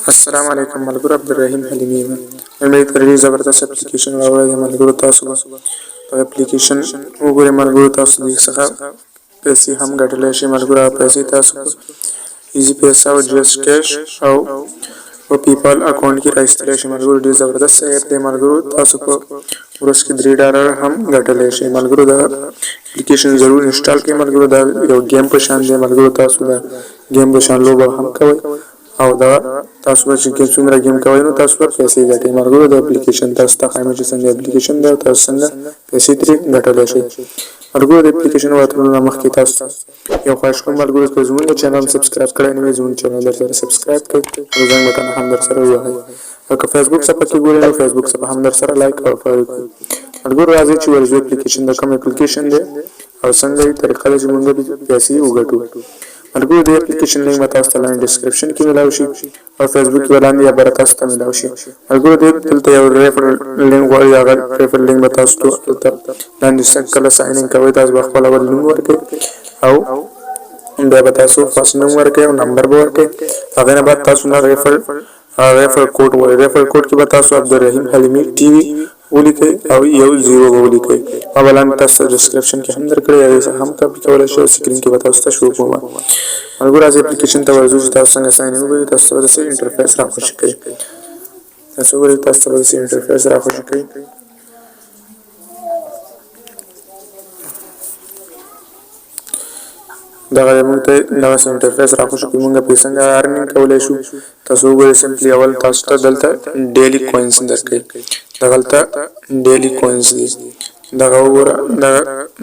السلام علیکم ملګرو عبدالرحیم حلیمی یم مې ترې زبردست اپلیکیشن راوړی دی ملګرو تاسو به په اپلیکیشن وګورئ ملګرو تاسو دې څخه پیسې هم ګټلی شئ ملګرو پیسې تاسو په ایزي پیسه او جس کیش او په پیپال اکاونټ کې راایستلی شئ ملګرو ډېر زبردست ایپ دی ملګرو تاسو په ورځ کې $3 هم ګټلی شئ ملګرو دا اپلیکیشن ضرور انسټال کړئ ملګرو دا یو گیم په شان دی ملګرو تاسو دا گیم په شان لوبه هم کوئ او دا تاسو به چې څومره گیم کوئ نو تاسو به پیسې ګټئ ملګرو د اپلیکیشن تاسو ته ښایم چې څنګه اپلیکیشن دی تاسو څنګه پیسې ترې ګټلی شئ ملګرو د اپلیکیشن واتلو نه مخکې تاسو یو خواهش کوم ملګرو که زموږ چینل سبسکرایب کړی نه وي زموږ چینل درسره سبسکرایب کړئ او زنګ بټن هم درسره ووهئ او که فیسبوک صفحه کې ګورئ نو فیسبوک صفحه هم درسره لایک او فالو کړئ ملګرو راځئ چې ورځو اپلیکیشن د کوم اپلیکیشن دی او څنګه یې طریقه ده چې موږ پیسې وګټو ملګرو د اپلیکیشن لینک به تاسو ته لاندې ډسکرپشن کې میلاو شي او فیسبوک کې لاندې یا بره تاسو ته میلاو شي ملګرو دلته یو ریفر لینک غواړي هغه ریفر لینک به تاسو ته لاندې کله ساین ان کوئ تاسو به خپل اول نوم ورکړئ او بیا به تاسو فرست نوم ورکړئ او نمبر به ورکړئ هغې نه بعد تاسو نه ریفر کوډ وایي ریفر کوډ کې به تاسو عبدالرحیم حلیمی ټي وي ولیکئ او 10 به ولیکئ ما به لاندې تاسو ته ډسکرپشن کې هم درکړی هغې څخه هم کاپي کولی شئ سکرین کې به تاسو ته شو کوم ملګرو راځئ اپلیکیشن ته ورځو چې تاسو څنګه ساین ان وکړئ تاسو ته به داسې انټرفیس راخوشي کوي تاسو وګورئ تاسو ته به داسې انټرفیس راخوشي کوي دغه موږ ته دغسې انټرفیس راخوشي کوي موږ پرې څنګه ارنینګ کولی شو تاسو وګورئ سمپلي اول تاسو ته دلته ډیلي کوینس درکوي دغلته ډیلي کوینس دي دغه وګوره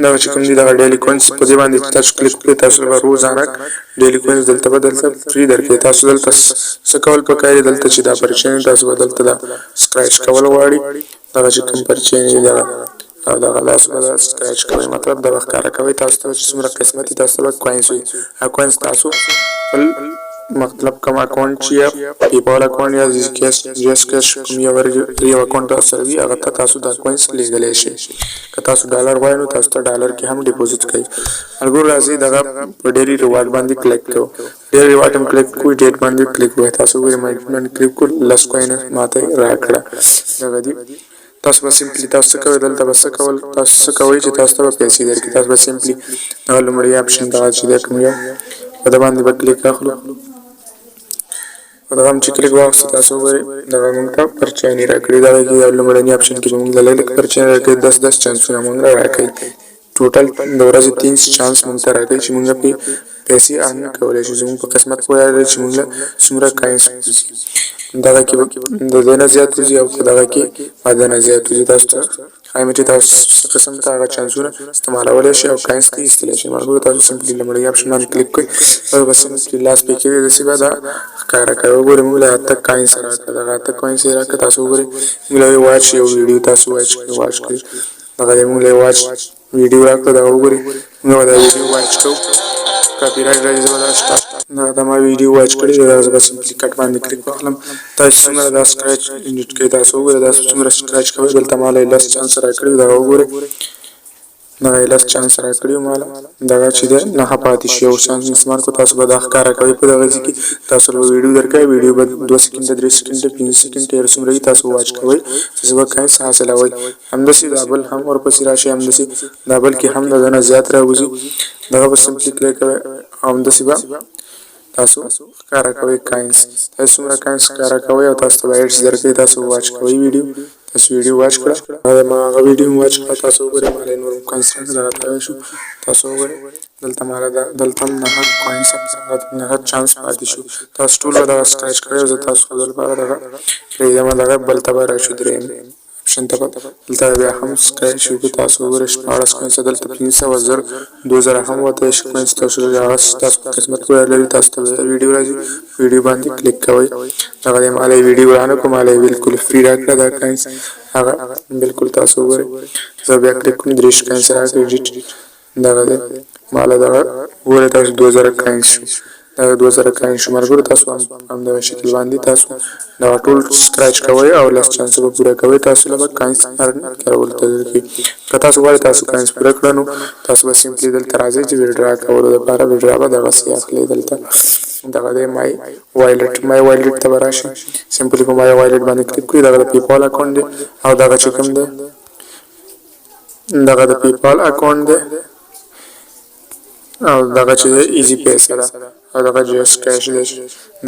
دغه چې کوم دي دغه ډیلي کوینس په دې باندې چې تاسو کلیک کړئ تاسو به روزانه ډیلي کوینس دلته به دلته فري درکوي تاسو دلته څه کول پکار دي دلته چې دا پرچین تاسو به دلته دا سکریچ کول غواړي دغه چې کوم پرچین دي دغه او دغه تاسو به سکریچ کوئ مطلب دغه ښکاره کوئ تاسو ته چې څومره قسمت دي تاسو ته به کوینس وي هغه کوینس تاسو خپل مطلب کوم اکاونټ چې پیپال اکاونټ یا جس کیش کوم یو اکاونټ تاسو سره وي هغه ته تاسو دا کوینس لیږلی شئ که تاسو ډالر غواړئ نو تاسو ته ډالر کې هم ډیپوزیټ کوئ ملګرو راځئ دغه په ډیلي ریوارډ باندې کلیک کوو ډیلي ریوارډ هم کلیک کوئ ډیټ باندې کلیک کوئ تاسو وګورئ باندې کلیک کړو 10 کوین ماته راکړه دغه دي تاسو به سمپلی تاسو څه کوئ دلته به څه کول تاسو څه کوئ چې تاسو ته به پیسې درکړي تاسو به سمپلی دغه لومړی اپشن دغه چې دی کوم یو په ده باندې به کلیک اخلو په دغه هم چې کلیک واخلو تاسو وګورئ دغه موږ ته پرچینې راکړي دغه کې یو لومړني اپشن کې به موږ له لږ پرچینې راکړي 10 چانسونه موږ راکړي ټوټل د ورځې 30 چانس موږ ته راکړي چې موږ پرې پیسې ارن کولی شو زموږ په قسمت پورې اړه لري چې موږ څومره کوینس وځي دغه کې د دې نه زیات وځي او دغه کې د نه زیات وځي تاسو ته ښایم چې تاسو څه قسم ته هغه چانسونه استعمالولی شئ او کوینس کې ایستلی شئ ملګرو تاسو سمپلي لومړی اپشن باندې کلیک کړئ او به سمپلي لاس پې کې داسې به دا ښکاره کوي وګورئ موږ له 8 کوینس راکړه دغه 8 کوینس یې راکړه تاسو وګورئ موږ له واچ یو ویډیو تاسو واچ کړئ دغه موږ له واچ ویډیو راکړه دغه وګورئ موږ به دا ویډیو واچ کوو کاپی رایټ راځي زه به دا سټاپ دا ما ویډیو واچ کړی دی دا زه به سمپلي کټ باندې کلیک واخلم تاسو څومره دا سکریچ ایډیټ کوئ تاسو وګورئ دا څومره سکریچ کوئ دلته ما له 10 چانس راکړي دغه وګورئ دغه 10 چانس راکړي ما له دغه چې دی نهه پاتې شي یو چانس استعمال کو تاسو به دا ښکاره کوئ په دغه ځای کې تاسو به ویډیو درکوي ویډیو به 2 سکنډه 3 سکنډه 5 سکنډه هر څومره وي تاسو واچ کوئ تاسو به کوینس حاصلوئ همداسې دا بل هم ورپسې راشي همداسې دا بل کې هم د ده نه زیات راوځي دغه به سمپلي کلیک کوئ همداسې به تاسو ښکاره کوئ کوینس تاسو څومره کوینس ښکاره کوئ او تاسو ته به ایډس درکوي تاسو واچ کوئ ویډیو تاسو ویډیو واچ کړه ما هغه ویډیو واچ کړه تاسو وګورئ ما له نور کوینس راته شو تاسو وګورئ دلته ما دلته هم 9 کوینس 9 چانس پاتې شو تاسو ټول به دغه سکریچ کړئ زه تاسو خو دلپاره دغه پرېږدم دغه بل ته به راشو درېیم اپشن ته دلته بیا هم سکریچ وکړو تاسو وګورئ 14 کوینس دلته 500 1000 2000 هم وته شي کوینس تاسو هغه تاسو قسمت پورې لري تاسو ته ویډیو راځي ویډیو باندې کلیک کوئ دغه د مالی ویډیو رانه کوم مالی بالکل فری راکړه دا کوینس هغه بالکل تاسو وګورئ زه بیا کلیک کوم 30 کوینس راکړي ایډیټ دغه دی ماله دغه وګورئ تاسو 2000 کوینس شو دا 2000 کوین شو ملګرو تاسو هم د شکل باندې تاسو دا ټول سکریچ کوئ او لاس چانس به پوره کوئ تاسو له کوینس ارن کول تدرکي که تاسو غواړئ تاسو کوینس پوره کړئ نو تاسو به سمپلی دلته راځئ چې ویډرا کولو لپاره ویډرا به دغسې اخلئ دلته دغه د مای والټ ته راشي سمپلی په مای والټ باندې کلیک کړئ دغه د پیپال اکاونټ دی او دغه چې کوم دی دغه د پیپال اکاونټ دی او دغه چې ایزی پیسه ده او دغه جس کیش دی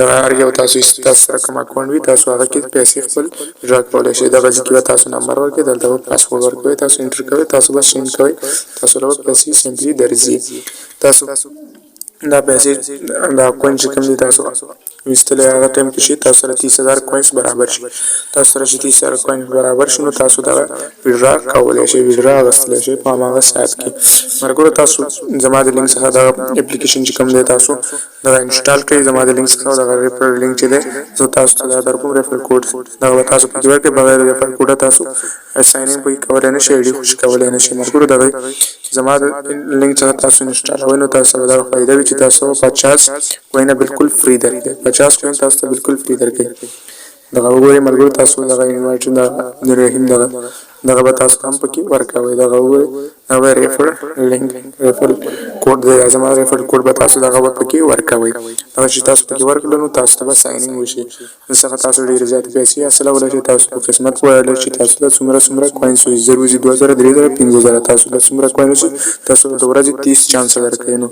دغه هر یو تاسو سره کوم اکاونټ وي تاسو هغه کې پیسې خپل ډرا کولی شئ دغه ځکه تاسو نمبر ورکړئ دلته پاسورډ ورکوئ تاسو انټر کوئ تاسو بس سین کوئ تاسو له پیسې سمپلی درځي تاسو دا پیسې دا کوین چې کوم دي تاسو وستل هغه ټایم کې شي تاسو سره 30000 کوینز برابر شي تاسو سره 30000 کوین برابر شنو تاسو دا ویډرا کولای شئ ویډرا غوښتل شئ په هغه سات کې مرګور تاسو زما د لینک څخه دا اپلیکیشن چې کوم دی تاسو دا انسټال کړئ زما د لینک څخه دا ریفر لینک چې دی زه تاسو ته دا درکوم ریفر کوډ دا تاسو په دې ورکه بغیر ریفر کوډ تاسو ساين ان په کولای نه شئ خوش کولای نه شئ مرګور دا زما د لینک څخه تاسو انسټال وینو تاسو دا فائدہ وي چې تاسو 50 کوینه بالکل فری درکې 50 کوین تاسو ته بالکل فری درکې دغه وګورئ مرګور تاسو دغه انوایټ د رحیم دغه به تاسو هم پکې ورکوي دغه وګورئ دا ریفر لینک ریفر کوډ دی زما ریفر کوډ به تاسو دغه پکې ورکوي دا چې تاسو پکې ورکړل نو تاسو ته ساين ان وشي څنګه تاسو ډیر زیات پیسې اصله ولې تاسو په قسمت وایل چې تاسو د څومره کوینز وي 2000 3000 5000 تاسو د څومره کوینز تاسو د ورځې 30 چانس درکې نو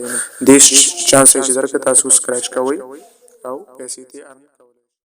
10 چانس چې درکې تاسو سکرچ کوئ او پیسې ته